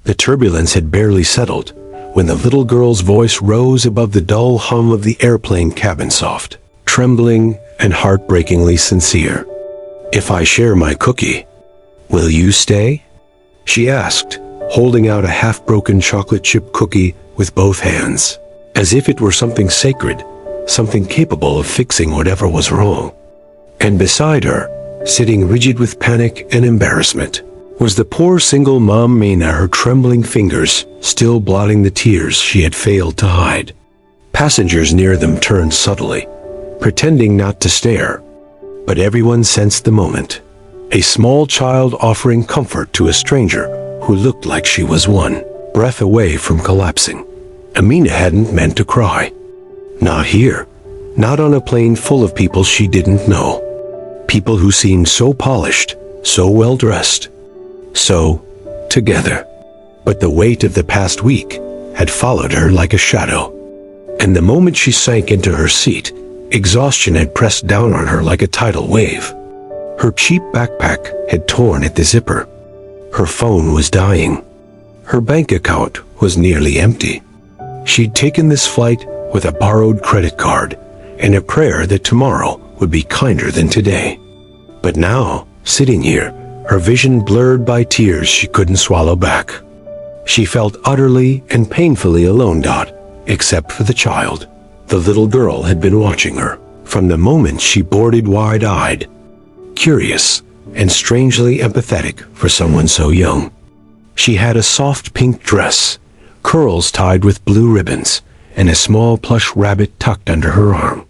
The turbulence had barely settled when the little girl's voice rose above the dull hum of the airplane cabin, soft, trembling, and heartbreakingly sincere. "If I share my cookie, will you stay?" she asked, holding out a half-broken chocolate chip cookie with both hands, as if it were something sacred, something capable of fixing whatever was wrong. And beside her, sitting rigid with panic and embarrassment, was the poor single mom Mina, her trembling fingers still blotting the tears she had failed to hide. Passengers near them turned subtly, pretending not to stare, but everyone sensed the moment. A small child offering comfort to a stranger who looked like she was one breath away from collapsing. Amina hadn't meant to cry. Not here, not on a plane full of people she didn't know. People who seemed so polished, so well-dressed, so together. But the weight of the past week had followed her like a shadow. And the moment she sank into her seat, exhaustion had pressed down on her like a tidal wave. Her cheap backpack had torn at the zipper. Her phone was dying. Her bank account was nearly empty. She'd taken this flight with a borrowed credit card and a prayer that tomorrow would be kinder than today. But now, sitting here, her vision blurred by tears she couldn't swallow back. She felt utterly and painfully alone, except for the child. The little girl had been watching her from the moment she boarded, wide-eyed, curious, and strangely empathetic for someone so young. She had a soft pink dress, curls tied with blue ribbons, and a small plush rabbit tucked under her arm.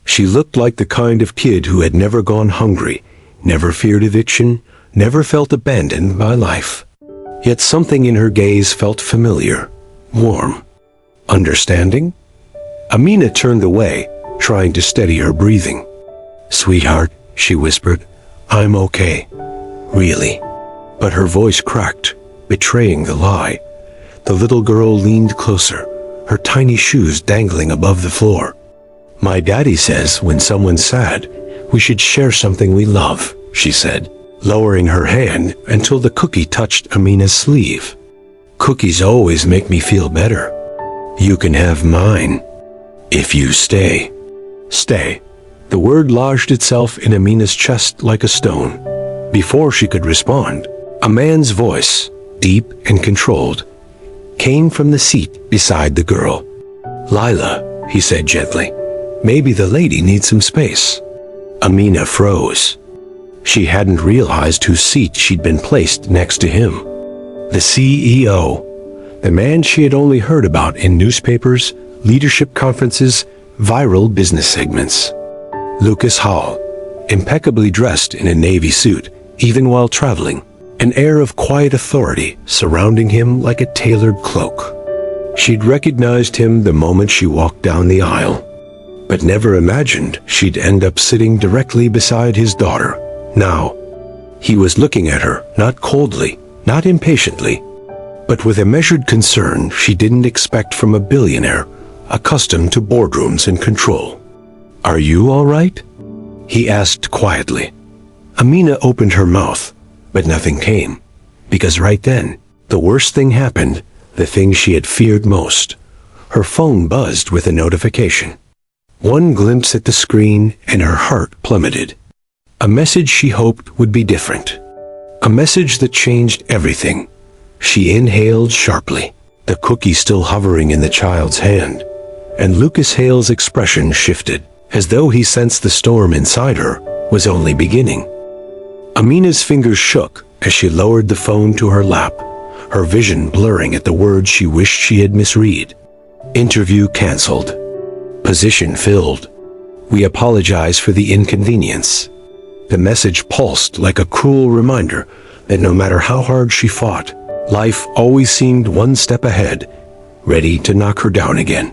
She looked like the kind of kid who had never gone hungry, never feared eviction, never felt abandoned by life. Yet something in her gaze felt familiar, warm, understanding. Amina turned away, trying to steady her breathing. "Sweetheart," she whispered, "I'm okay. Really." But her voice cracked, betraying the lie. The little girl leaned closer, her tiny shoes dangling above the floor. "My daddy says when someone's sad, we should share something we love," she said, lowering her hand until the cookie touched Amina's sleeve. "Cookies always make me feel better. You can have mine, if you stay." Stay. The word lodged itself in Amina's chest like a stone. Before she could respond, a man's voice, deep and controlled, came from the seat beside the girl. "Lila," he said gently, "maybe the lady needs some space." Amina froze. She hadn't realized whose seat she'd been placed next to him. The CEO, the man she had only heard about in newspapers, leadership conferences, viral business segments. Lucas Hall, impeccably dressed in a navy suit, even while traveling, an air of quiet authority surrounding him like a tailored cloak. She'd recognized him the moment she walked down the aisle, but never imagined she'd end up sitting directly beside his daughter. Now, he was looking at her, not coldly, not impatiently, but with a measured concern she didn't expect from a billionaire accustomed to boardrooms and control. "Are you all right?" he asked quietly. Amina opened her mouth, but nothing came, because right then, the worst thing happened, the thing she had feared most. Her phone buzzed with a notification. One glimpse at the screen and her heart plummeted. A message she hoped would be different. A message that changed everything. She inhaled sharply, the cookie still hovering in the child's hand, and Lucas Hale's expression shifted, as though he sensed the storm inside her was only beginning. Amina's fingers shook as she lowered the phone to her lap, her vision blurring at the words she wished she had misread. "Interview canceled. Position filled. We apologize for the inconvenience." The message pulsed like a cruel reminder that no matter how hard she fought, life always seemed one step ahead, ready to knock her down again.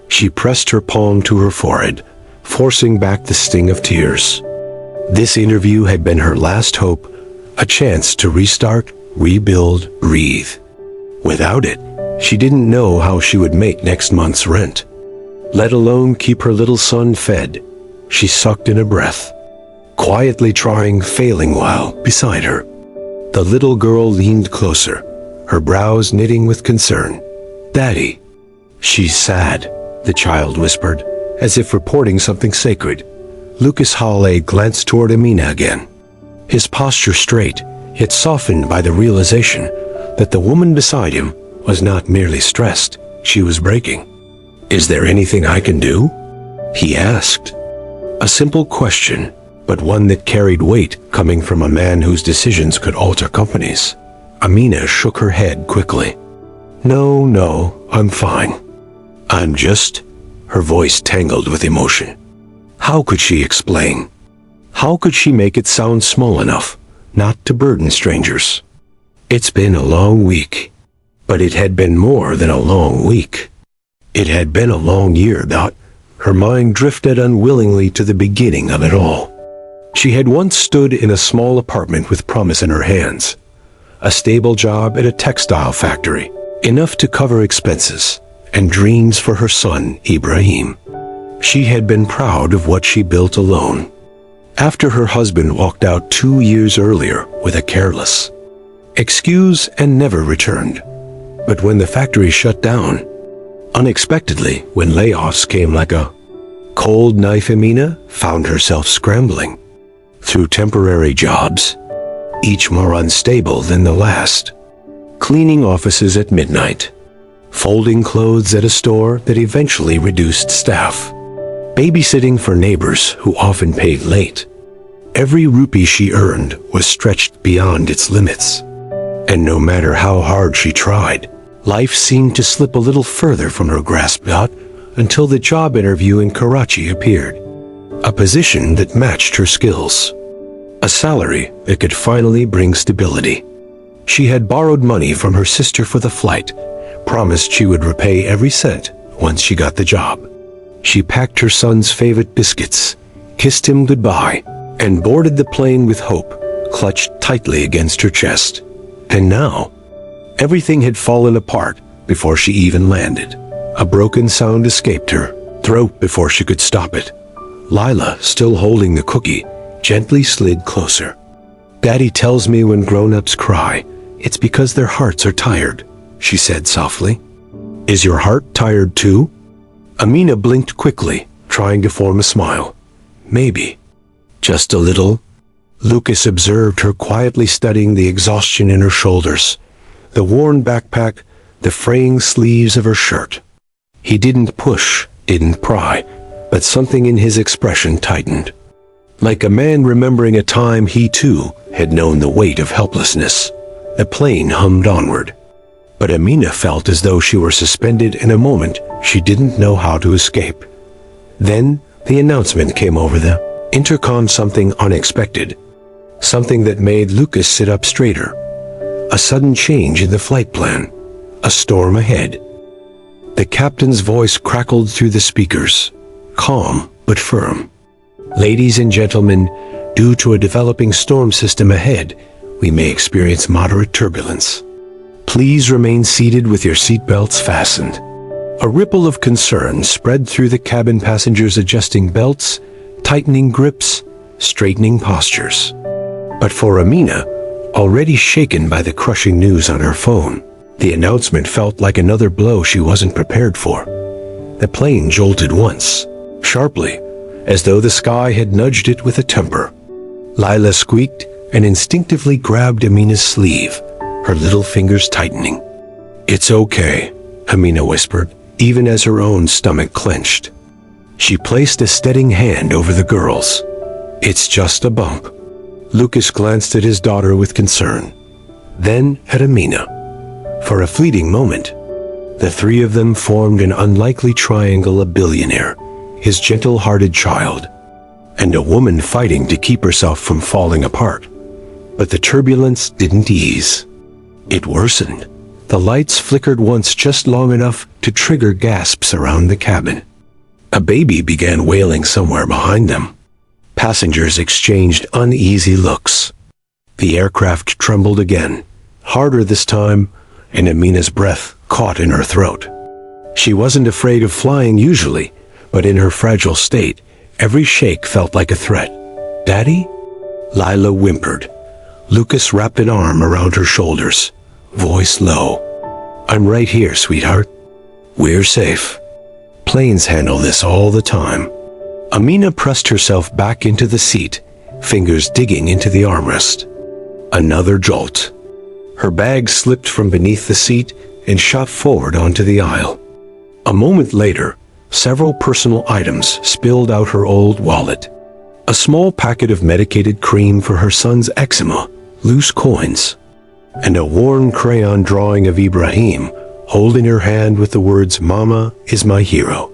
She pressed her palm to her forehead, forcing back the sting of tears. This interview had been her last hope, a chance to restart, rebuild, breathe. Without it, she didn't know how she would make next month's rent, let alone keep her little son fed. She sucked in a breath, quietly trying, failing while beside her. The little girl leaned closer, her brows knitting with concern. "Daddy." "She's sad," the child whispered, as if reporting something sacred. Lucas Hawley glanced toward Amina again, his posture straight, yet softened by the realization that the woman beside him was not merely stressed, she was breaking. "Is there anything I can do?" he asked. A simple question, but one that carried weight coming from a man whose decisions could alter companies. Amina shook her head quickly. No, I'm fine. Her voice tangled with emotion. How could she explain? How could she make it sound small enough not to burden strangers? It's been a long week, but it had been more than a long week. It had been a long year, Dot. Her mind drifted unwillingly to the beginning of it all. She had once stood in a small apartment with promise in her hands, a stable job at a textile factory, enough to cover expenses, and dreams for her son, Ibrahim. She had been proud of what she built alone. After her husband walked out 2 years earlier with a careless excuse and never returned. But when the factory shut down, unexpectedly, when layoffs came like a cold knife, Amina found herself scrambling through temporary jobs, each more unstable than the last. Cleaning offices at midnight, folding clothes at a store that eventually reduced staff, babysitting for neighbors who often paid late. Every rupee she earned was stretched beyond its limits. And no matter how hard she tried, life seemed to slip a little further from her grasp until the job interview in Karachi appeared. A position that matched her skills. A salary that could finally bring stability. She had borrowed money from her sister for the flight, promised she would repay every cent once she got the job. She packed her son's favorite biscuits, kissed him goodbye, and boarded the plane with hope clutched tightly against her chest. And now, everything had fallen apart before she even landed. A broken sound escaped her throat before she could stop it. Lila, still holding the cookie, gently slid closer. "Daddy tells me when grown-ups cry, it's because their hearts are tired," she said softly. "Is your heart tired too?" Amina blinked quickly, trying to form a smile. "Maybe. Just a little." Lucas observed her quietly studying the exhaustion in her shoulders, the worn backpack, the fraying sleeves of her shirt. He didn't push, didn't pry, but something in his expression tightened. Like a man remembering a time he too had known the weight of helplessness. The plane hummed onward. But Amina felt as though she were suspended in a moment she didn't know how to escape. Then the announcement came over the intercom, something unexpected. Something that made Lucas sit up straighter. A sudden change in the flight plan. A storm ahead. The captain's voice crackled through the speakers, calm but firm. "Ladies and gentlemen, due to a developing storm system ahead, we may experience moderate turbulence. Please remain seated with your seatbelts fastened." A ripple of concern spread through the cabin passengers, adjusting belts, tightening grips, straightening postures. But for Amina, already shaken by the crushing news on her phone, the announcement felt like another blow she wasn't prepared for. The plane jolted once, sharply, as though the sky had nudged it with a temper. Lila squeaked and instinctively grabbed Amina's sleeve, her little fingers tightening. "It's okay," Amina whispered, even as her own stomach clenched. She placed a steadying hand over the girl's. "It's just a bump." Lucas glanced at his daughter with concern, then at Amina. For a fleeting moment, the three of them formed an unlikely triangle: a billionaire, his gentle-hearted child, and a woman fighting to keep herself from falling apart. But the turbulence didn't ease. It worsened. The lights flickered once, just long enough to trigger gasps around the cabin. A baby began wailing somewhere behind them. Passengers exchanged uneasy looks. The aircraft trembled again, harder this time, and Amina's breath caught in her throat. She wasn't afraid of flying usually, but in her fragile state, every shake felt like a threat. "Daddy?" Lila whimpered. Lucas wrapped an arm around her shoulders. voice low. I'm right here, sweetheart. We're safe. Planes handle this all the time. Amina pressed herself back into the seat, fingers digging into the armrest. Another jolt. Her bag slipped from beneath the seat and shot forward onto the aisle. A moment later, several personal items spilled out her old wallet. A small packet of medicated cream for her son's eczema, loose coins, and a worn crayon drawing of Ibrahim holding her hand with the words, "Mama is my hero."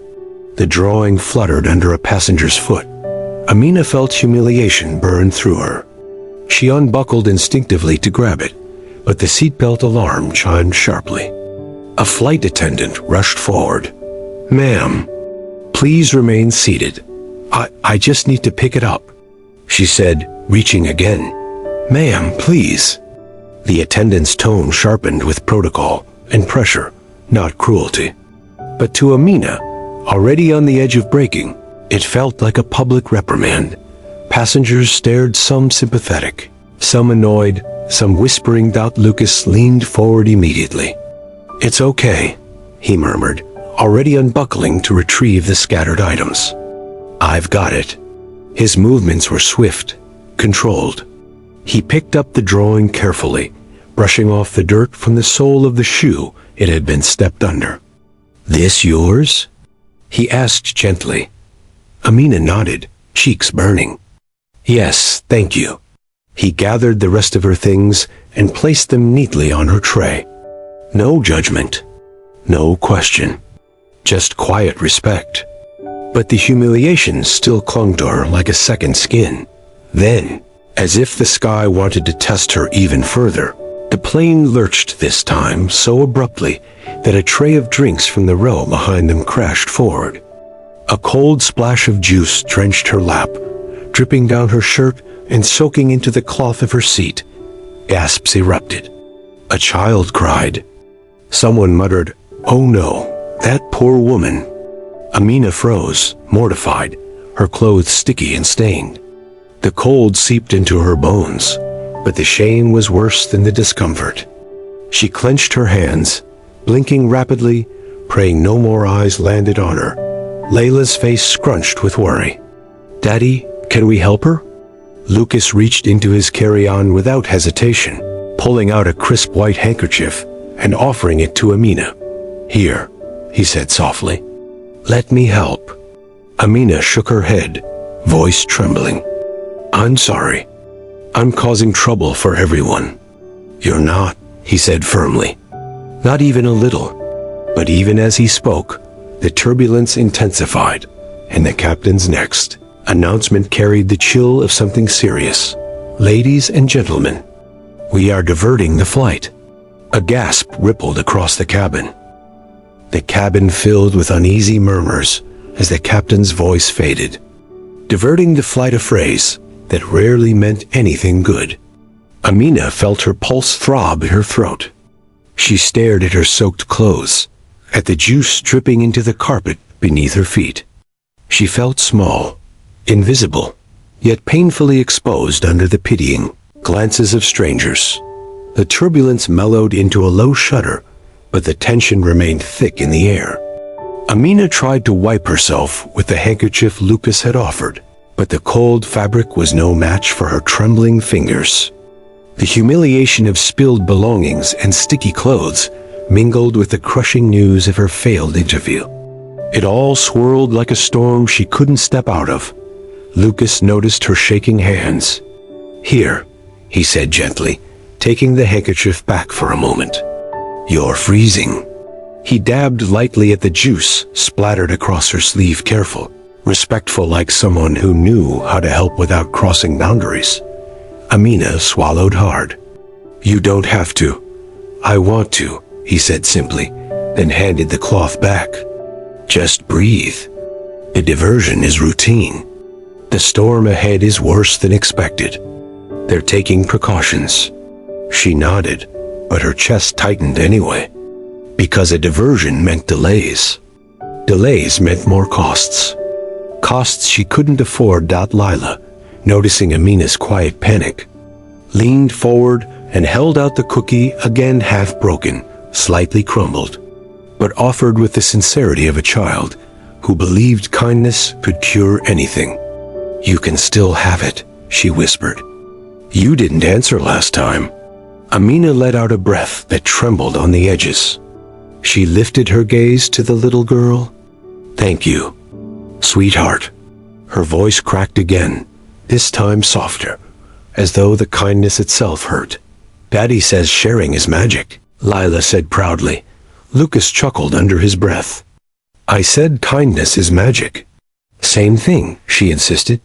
The drawing fluttered under a passenger's foot. Amina felt humiliation burn through her. She unbuckled instinctively to grab it, but the seatbelt alarm chimed sharply. A flight attendant rushed forward. "Ma'am, please remain seated. I just need to pick it up," she said, reaching again. "Ma'am, please." The attendant's tone sharpened with protocol and pressure, not cruelty. But to Amina, already on the edge of breaking, it felt like a public reprimand. Passengers stared, some sympathetic, some annoyed, some whispering doubt. Lucas leaned forward immediately. "It's okay," he murmured, already unbuckling to retrieve the scattered items. "I've got it." His movements were swift, controlled. He picked up the drawing carefully, brushing off the dirt from the sole of the shoe it had been stepped under. "This yours?" he asked gently. Amina nodded, cheeks burning. "Yes, thank you." He gathered the rest of her things and placed them neatly on her tray. No judgment, no question, just quiet respect. But the humiliation still clung to her like a second skin. Then, as if the sky wanted to test her even further, the plane lurched this time so abruptly that a tray of drinks from the row behind them crashed forward. A cold splash of juice drenched her lap, dripping down her shirt and soaking into the cloth of her seat. Gasps erupted. A child cried. Someone muttered, "Oh no, that poor woman." Amina froze, mortified, her clothes sticky and stained. The cold seeped into her bones, but the shame was worse than the discomfort. She clenched her hands, blinking rapidly, praying no more eyes landed on her. Layla's face scrunched with worry. "Daddy, can we help her?" Lucas reached into his carry-on without hesitation, pulling out a crisp white handkerchief and offering it to Amina. "Here," he said softly. "Let me help." Amina shook her head, voice trembling. "I'm sorry. I'm causing trouble for everyone." "You're not," he said firmly. "Not even a little." But even as he spoke, the turbulence intensified, and the captain's next announcement carried the chill of something serious. "Ladies and gentlemen, we are diverting the flight." A gasp rippled across the cabin. The cabin filled with uneasy murmurs as the captain's voice faded. Diverting the flight, a phrase that rarely meant anything good. Amina felt her pulse throb in her throat. She stared at her soaked clothes, at the juice dripping into the carpet beneath her feet. She felt small, invisible, yet painfully exposed under the pitying glances of strangers. The turbulence mellowed into a low shudder, but the tension remained thick in the air. Amina tried to wipe herself with the handkerchief Lucas had offered, but the cold fabric was no match for her trembling fingers. The humiliation of spilled belongings and sticky clothes mingled with the crushing news of her failed interview. It all swirled like a storm she couldn't step out of. Lucas noticed her shaking hands. "Here," he said gently, taking the handkerchief back for a moment. "You're freezing." He dabbed lightly at the juice, splattered across her sleeve, careful, respectful, like someone who knew how to help without crossing boundaries. Amina swallowed hard. "You don't have to. I want to," he said simply, then handed the cloth back. "Just breathe. The diversion is routine. The storm ahead is worse than expected. They're taking precautions." She nodded, but her chest tightened anyway. Because a diversion meant delays. Delays meant more costs. Costs she couldn't afford. Lila, noticing Amina's quiet panic, leaned forward and held out the cookie, again half broken, slightly crumbled, but offered with the sincerity of a child who believed kindness could cure anything. "You can still have it," she whispered. "You didn't answer last time." Amina let out a breath that trembled on the edges. She lifted her gaze to the little girl. "Thank you, sweetheart." Her voice cracked again, this time softer, as though the kindness itself hurt. "Daddy says sharing is magic," Lila said proudly. Lucas chuckled under his breath. "I said kindness is magic." "Same thing," she insisted,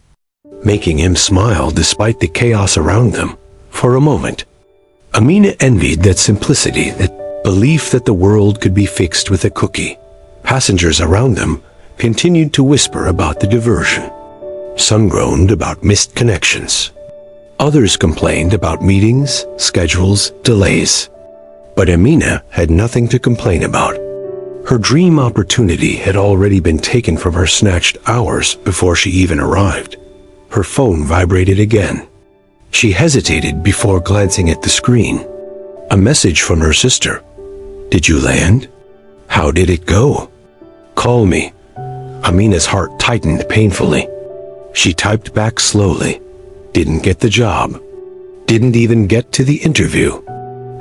making him smile despite the chaos around them. For a moment, Amina envied that simplicity, that belief that the world could be fixed with a cookie. Passengers around them continued to whisper about the diversion. Some groaned about missed connections. Others complained about meetings, schedules, delays. But Amina had nothing to complain about. Her dream opportunity had already been taken from her snatched hours before she even arrived. Her phone vibrated again. She hesitated before glancing at the screen. A message from her sister. "Did you land? How did it go? Call me." Amina's heart tightened painfully. She typed back slowly. "Didn't get the job. Didn't even get to the interview."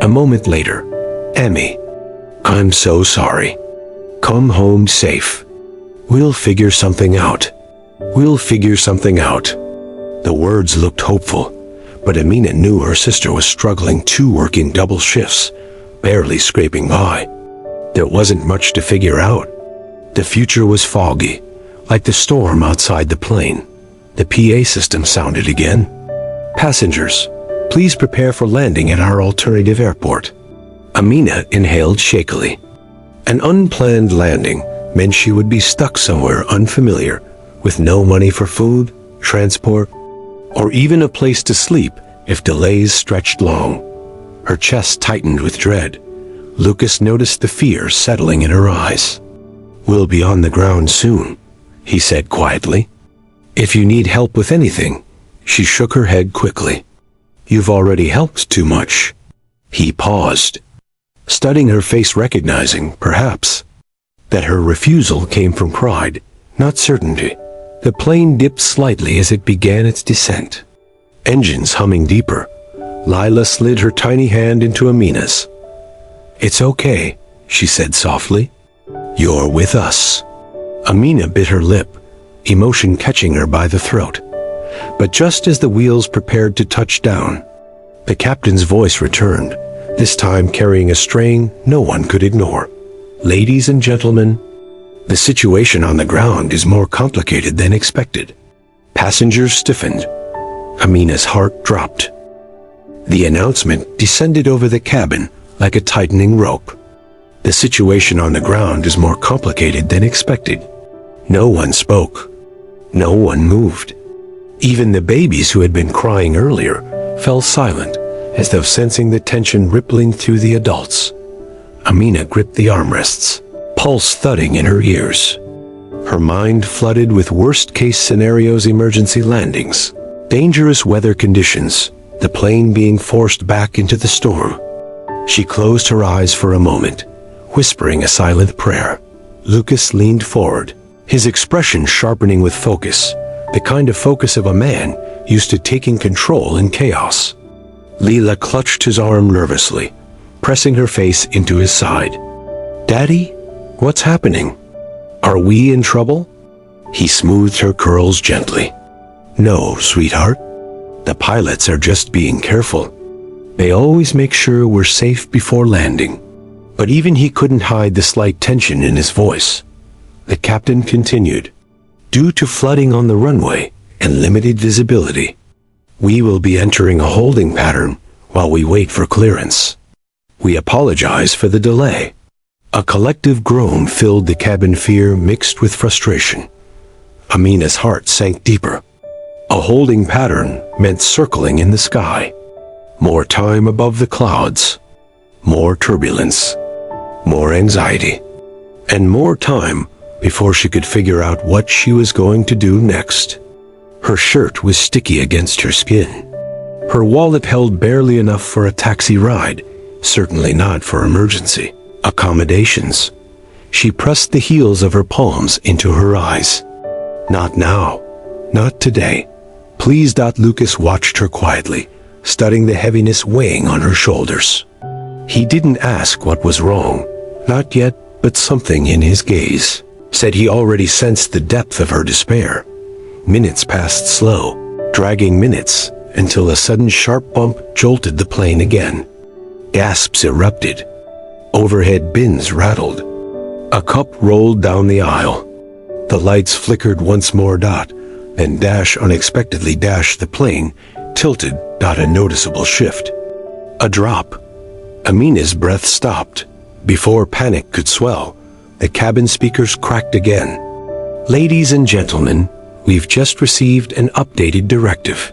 A moment later, "Emmy, I'm so sorry. Come home safe. We'll figure something out. We'll figure something out." The words looked hopeful, but Amina knew her sister was struggling too, working double shifts, barely scraping by. There wasn't much to figure out. The future was foggy, like the storm outside the plane. The PA system sounded again. "Passengers, please prepare for landing at our alternative airport." Amina inhaled shakily. An unplanned landing meant she would be stuck somewhere unfamiliar, with no money for food, transport, or even a place to sleep if delays stretched long. Her chest tightened with dread. Lucas noticed the fear settling in her eyes. "We'll be on the ground soon," he said quietly. "If you need help with anything," she shook her head quickly. "You've already helped too much." He paused, studying her face, recognizing, perhaps, that her refusal came from pride, not certainty. The plane dipped slightly as it began its descent. Engines humming deeper, Lila slid her tiny hand into Amina's. "It's okay," she said softly. "You're with us." Amina bit her lip, emotion catching her by the throat. But just as the wheels prepared to touch down, the captain's voice returned, this time carrying a strain no one could ignore. "Ladies and gentlemen, the situation on the ground is more complicated than expected." Passengers stiffened. Amina's heart dropped. The announcement descended over the cabin like a tightening rope. "The situation on the ground is more complicated than expected." No one spoke. No one moved. Even the babies who had been crying earlier fell silent, as though sensing the tension rippling through the adults. Amina gripped the armrests, pulse thudding in her ears. Her mind flooded with worst-case scenarios, emergency landings, dangerous weather conditions, the plane being forced back into the storm. She closed her eyes for a moment, whispering a silent prayer. Lucas leaned forward, his expression sharpening with focus, the kind of focus of a man used to taking control in chaos. Leela clutched his arm nervously, pressing her face into his side. "Daddy, what's happening? Are we in trouble?" He smoothed her curls gently. "No, sweetheart. The pilots are just being careful. They always make sure we're safe before landing." But even he couldn't hide the slight tension in his voice. The captain continued. "Due to flooding on the runway and limited visibility, we will be entering a holding pattern while we wait for clearance. We apologize for the delay." A collective groan filled the cabin, fear mixed with frustration. Amina's heart sank deeper. A holding pattern meant circling in the sky. More time above the clouds. More turbulence. More anxiety. And more time before she could figure out what she was going to do next. Her shirt was sticky against her skin. Her wallet held barely enough for a taxi ride, certainly not for emergency accommodations. She pressed the heels of her palms into her eyes. Not now. Not today. Please. Lucas watched her quietly, studying the heaviness weighing on her shoulders. He didn't ask what was wrong. Not yet, but something in his gaze said he already sensed the depth of her despair. Minutes passed slow, dragging minutes, until a sudden sharp bump jolted the plane again. Gasps erupted. Overhead bins rattled. A cup rolled down the aisle. The lights flickered once more. Then unexpectedly the plane tilted. A noticeable shift. A drop. Amina's breath stopped. Before panic could swell, the cabin speakers cracked again. Ladies and gentlemen, we've just received an updated directive.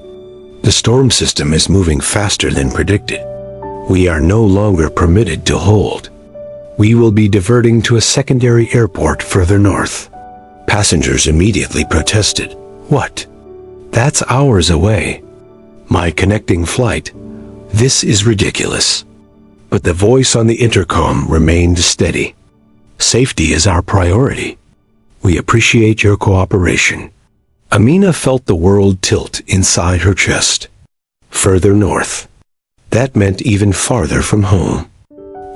The storm system is moving faster than predicted. We are no longer permitted to hold. We will be diverting to a secondary airport further north. Passengers immediately protested. What? That's hours away. My connecting flight. This is ridiculous. But the voice on the intercom remained steady. Safety is our priority. We appreciate your cooperation. Amina felt the world tilt inside her chest. Further north. That meant even farther from home.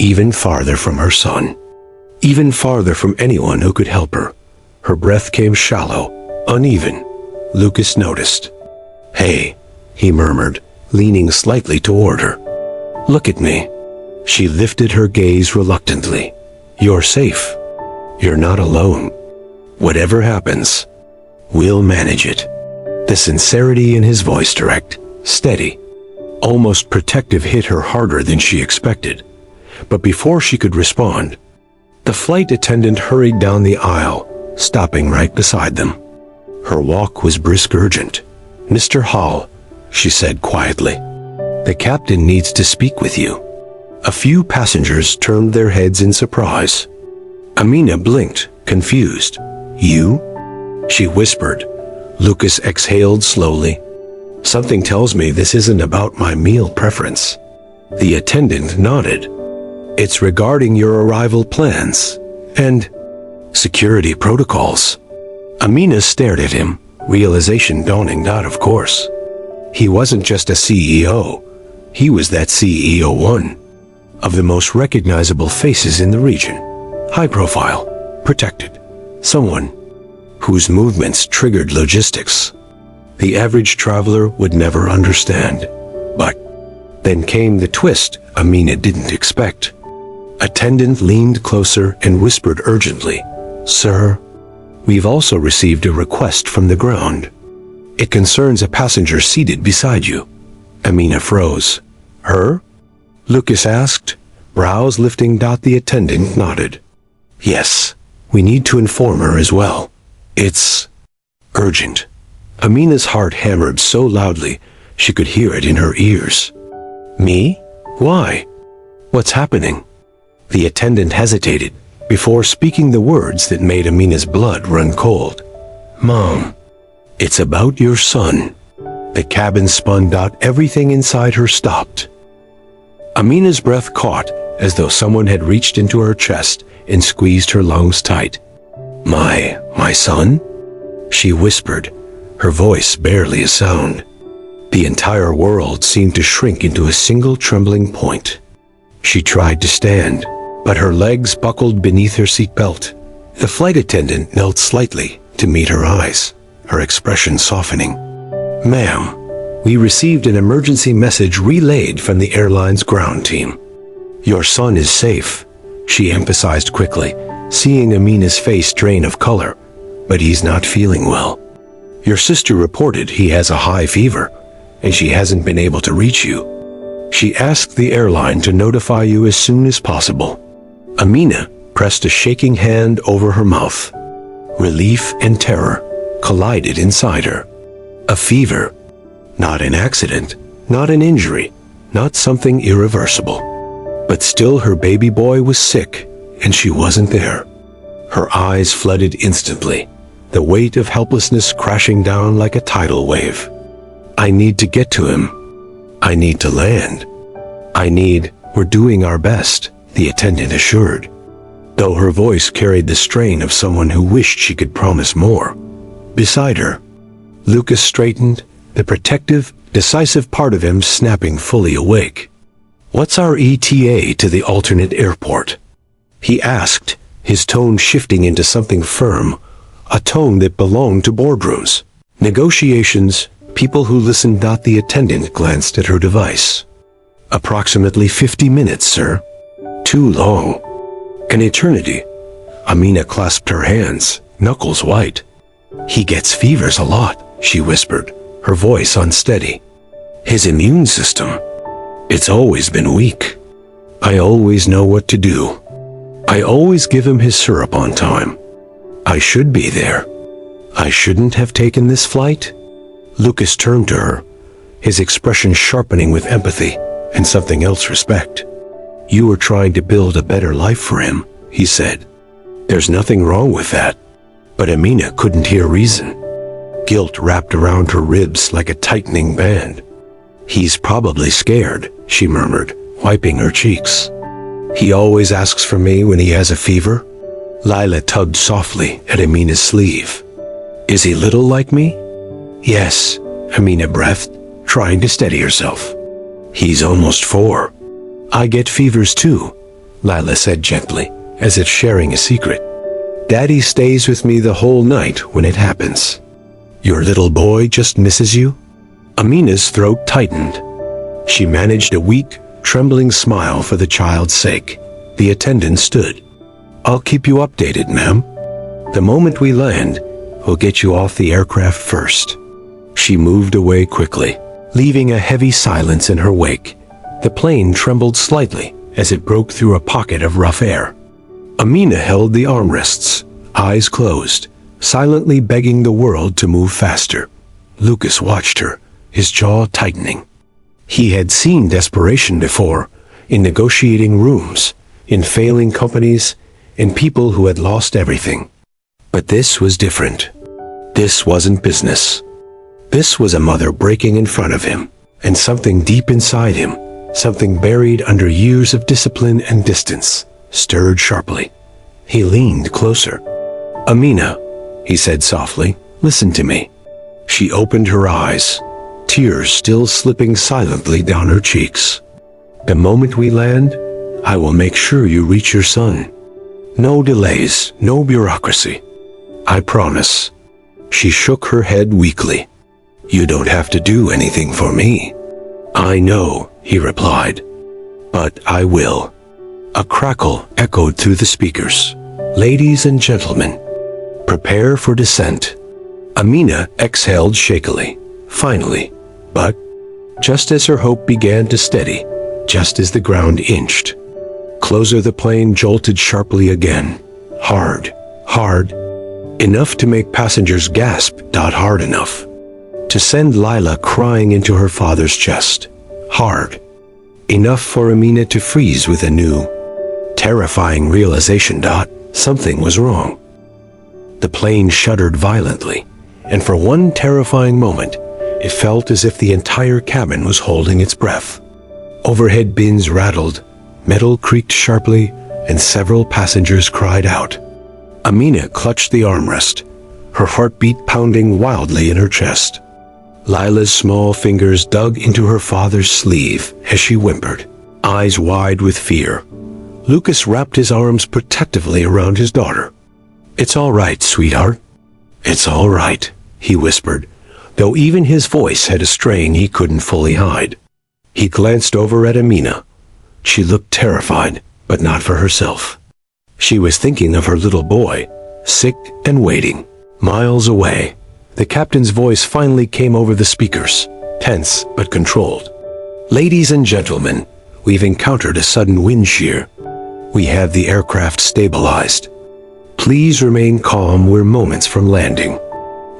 Even farther from her son. Even farther from anyone who could help her. Her breath came shallow, uneven. Lucas noticed. Hey, he murmured, leaning slightly toward her. Look at me. She lifted her gaze reluctantly. You're safe. You're not alone. Whatever happens, we'll manage it. The sincerity in his voice, direct, steady, almost protective, hit her harder than she expected. But before she could respond, the flight attendant hurried down the aisle, stopping right beside them. Her walk was brisk, urgent. Mr. Hall, she said quietly, the captain needs to speak with you. A few passengers turned their heads in surprise. Amina blinked, confused. You? She whispered. Lucas exhaled slowly. Something tells me this isn't about my meal preference. The attendant nodded. It's regarding your arrival plans and security protocols. Amina stared at him, realization dawning. Of course. He wasn't just a CEO. He was that CEO one of the most recognizable faces in the region. High profile, protected. Someone whose movements triggered logistics the average traveler would never understand. But then came the twist Amina didn't expect. Attendant leaned closer and whispered urgently, Sir, we've also received a request from the ground. It concerns a passenger seated beside you. Amina froze. Her? Lucas asked, brows lifting. The attendant nodded. Yes, we need to inform her as well. It's urgent. Amina's heart hammered so loudly she could hear it in her ears. Me? Why? What's happening? The attendant hesitated before speaking the words that made Amina's blood run cold. Mom, it's about your son. The cabin spun. Everything inside her stopped. Amina's breath caught as though someone had reached into her chest and squeezed her lungs tight. My son? She whispered, her voice barely a sound. The entire world seemed to shrink into a single trembling point. She tried to stand, but her legs buckled beneath her seatbelt. The flight attendant knelt slightly to meet her eyes, her expression softening. Ma'am, we received an emergency message relayed from the airline's ground team. Your son is safe, she emphasized quickly, seeing Amina's face drain of color, but he's not feeling well. Your sister reported he has a high fever, and she hasn't been able to reach you. She asked the airline to notify you as soon as possible. Amina pressed a shaking hand over her mouth. Relief and terror collided inside her. A fever. Not an accident, not an injury, not something irreversible. But still her baby boy was sick, and she wasn't there. Her eyes flooded instantly, the weight of helplessness crashing down like a tidal wave. I need to get to him. I need to land. We're doing our best, the attendant assured, though her voice carried the strain of someone who wished she could promise more. Beside her, Lucas straightened, the protective, decisive part of him snapping fully awake. "What's our ETA to the alternate airport?" he asked, his tone shifting into something firm, a tone that belonged to boardrooms. Negotiations, people who listened. The attendant glanced at her device. "Approximately 50 minutes, sir." "Too long." "An eternity." Amina clasped her hands, knuckles white. "He gets fevers a lot," she whispered, her voice unsteady. "His immune system, it's always been weak. I always know what to do. I always give him his syrup on time. I should be there. I shouldn't have taken this flight." Lucas turned to her, his expression sharpening with empathy and something else, respect. "You were trying to build a better life for him," he said. "There's nothing wrong with that." But Amina couldn't hear reason. Guilt wrapped around her ribs like a tightening band. "He's probably scared," she murmured, wiping her cheeks. "He always asks for me when he has a fever." Lila tugged softly at Amina's sleeve. "Is he little like me?" "Yes," Amina breathed, trying to steady herself. "He's almost 4. I get fevers too," Lila said gently, as if sharing a secret. "Daddy stays with me the whole night when it happens." "Your little boy just misses you?" Amina's throat tightened. She managed a weak, trembling smile for the child's sake. The attendant stood. "I'll keep you updated, ma'am. The moment we land, we'll get you off the aircraft first." She moved away quickly, leaving a heavy silence in her wake. The plane trembled slightly as it broke through a pocket of rough air. Amina held the armrests, eyes closed, silently begging the world to move faster. Lucas watched her, his jaw tightening. He had seen desperation before, in negotiating rooms, in failing companies, in people who had lost everything. But this was different. This wasn't business. This was a mother breaking in front of him, and something deep inside him, something buried under years of discipline and distance, stirred sharply. He leaned closer. "Amina," he said softly, "listen to me." She opened her eyes, tears still slipping silently down her cheeks. "The moment we land, I will make sure you reach your son. No delays, no bureaucracy. I promise." She shook her head weakly. "You don't have to do anything for me." "I know," he replied. "But I will." A crackle echoed through the speakers. "Ladies and gentlemen, prepare for descent." Amina exhaled shakily, finally, but just as her hope began to steady, just as the ground inched closer, the plane jolted sharply again. Hard, hard, enough to make passengers gasp. Hard enough to send Lila crying into her father's chest. Hard enough for Amina to freeze with a new, terrifying realization. Something was wrong. The plane shuddered violently, and for one terrifying moment, it felt as if the entire cabin was holding its breath. Overhead bins rattled, metal creaked sharply, and several passengers cried out. Amina clutched the armrest, her heartbeat pounding wildly in her chest. Lila's small fingers dug into her father's sleeve as she whimpered, eyes wide with fear. Lucas wrapped his arms protectively around his daughter. "It's all right, sweetheart. It's all right," he whispered, though even his voice had a strain he couldn't fully hide. He glanced over at Amina. She looked terrified, but not for herself. She was thinking of her little boy, sick and waiting, miles away. The captain's voice finally came over the speakers, tense but controlled. "Ladies and gentlemen, we've encountered a sudden wind shear. We have the aircraft stabilized. Please remain calm. We're moments from landing."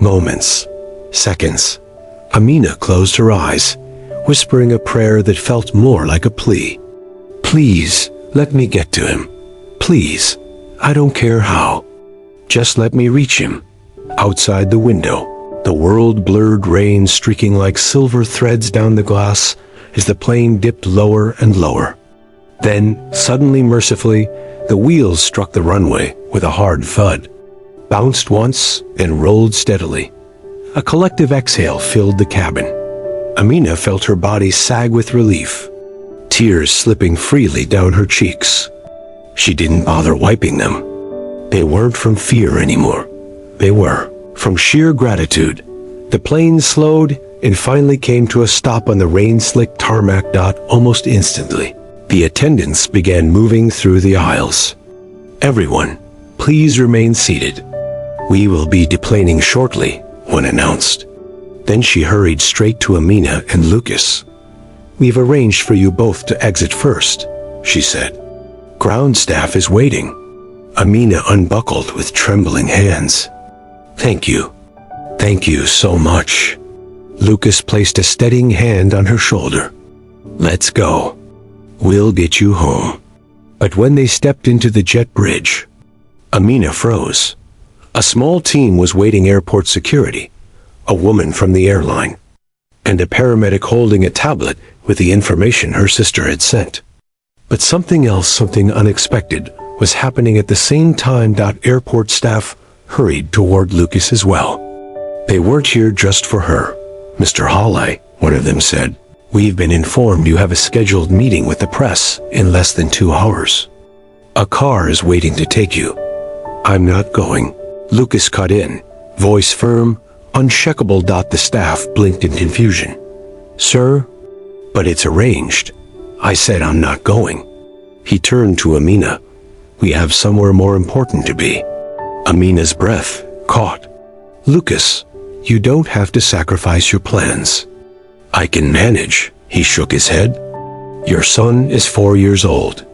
Moments. Seconds. Amina closed her eyes, whispering a prayer that felt more like a plea. "Please, let me get to him. Please, I don't care how. Just let me reach him." Outside the window, the world blurred, rain streaking like silver threads down the glass, as the plane dipped lower and lower. Then, suddenly mercifully, the wheels struck the runway with a hard thud, bounced once, and rolled steadily. A collective exhale filled the cabin. Amina felt her body sag with relief, tears slipping freely down her cheeks. She didn't bother wiping them. They weren't from fear anymore. They were from sheer gratitude. The plane slowed and finally came to a stop on the rain-slicked tarmac. Almost instantly, the attendants began moving through the aisles. "Everyone, please remain seated. We will be deplaning shortly," one announced. Then she hurried straight to Amina and Lucas. "We've arranged for you both to exit first," she said. "Ground staff is waiting." Amina unbuckled with trembling hands. "Thank you. Thank you so much." Lucas placed a steadying hand on her shoulder. "Let's go. We'll get you home." But when they stepped into the jet bridge, Amina froze. A small team was waiting airport security, a woman from the airline, and a paramedic holding a tablet with the information her sister had sent. But something else, something unexpected, was happening at the same time. Airport staff hurried toward Lucas as well. "They weren't here just for her, Mr. Hawley," one of them said. "We've been informed you have a scheduled meeting with the press in less than 2 hours. A car is waiting to take you." "I'm not going," Lucas cut in, voice firm, unshakable. The staff blinked in confusion. "Sir, but it's arranged. I said I'm not going." He turned to Amina. "We have somewhere more important to be." Amina's breath caught. "Lucas, you don't have to sacrifice your plans." "I can manage," he shook his head. "Your son is 4 years old.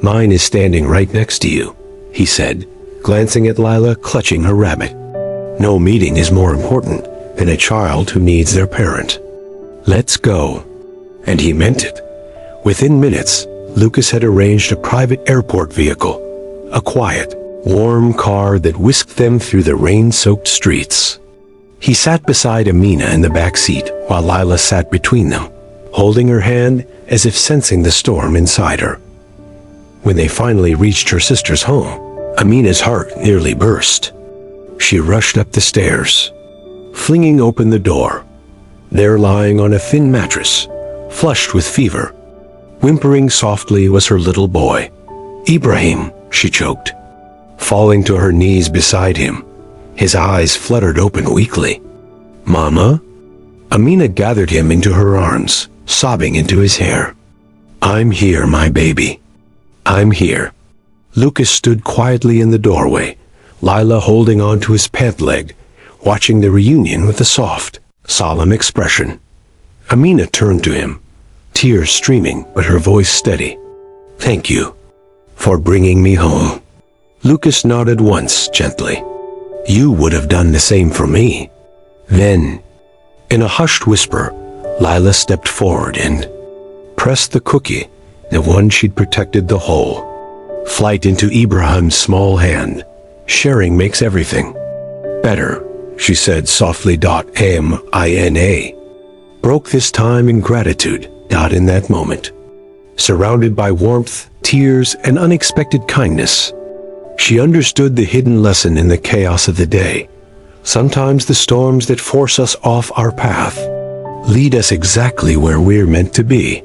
Mine is standing right next to you," he said, glancing at Lila clutching her rabbit. "No meeting is more important than a child who needs their parent. Let's go." And he meant it. Within minutes, Lucas had arranged a private airport vehicle, a quiet, warm car that whisked them through the rain-soaked streets. He sat beside Amina in the back seat while Lila sat between them, holding her hand as if sensing the storm inside her. When they finally reached her sister's home, Amina's heart nearly burst. She rushed up the stairs, flinging open the door. There, lying on a thin mattress, flushed with fever, whimpering softly, was her little boy. "Ibrahim," she choked, falling to her knees beside him. His eyes fluttered open weakly. "Mama?" Amina gathered him into her arms, sobbing into his hair. "I'm here, my baby. I'm here." Lucas stood quietly in the doorway, Lila holding on to his pant leg, watching the reunion with a soft, solemn expression. Amina turned to him, tears streaming but her voice steady. "Thank you for bringing me home." Lucas nodded once, gently. "You would have done the same for me." Then, in a hushed whisper, Lila stepped forward and pressed the cookie, the one she'd protected the whole flight, into Ibrahim's small hand. "Sharing makes everything better," she said softly. Amina broke this time in gratitude. In that moment, surrounded by warmth, tears, and unexpected kindness, she understood the hidden lesson in the chaos of the day. Sometimes the storms that force us off our path lead us exactly where we're meant to be.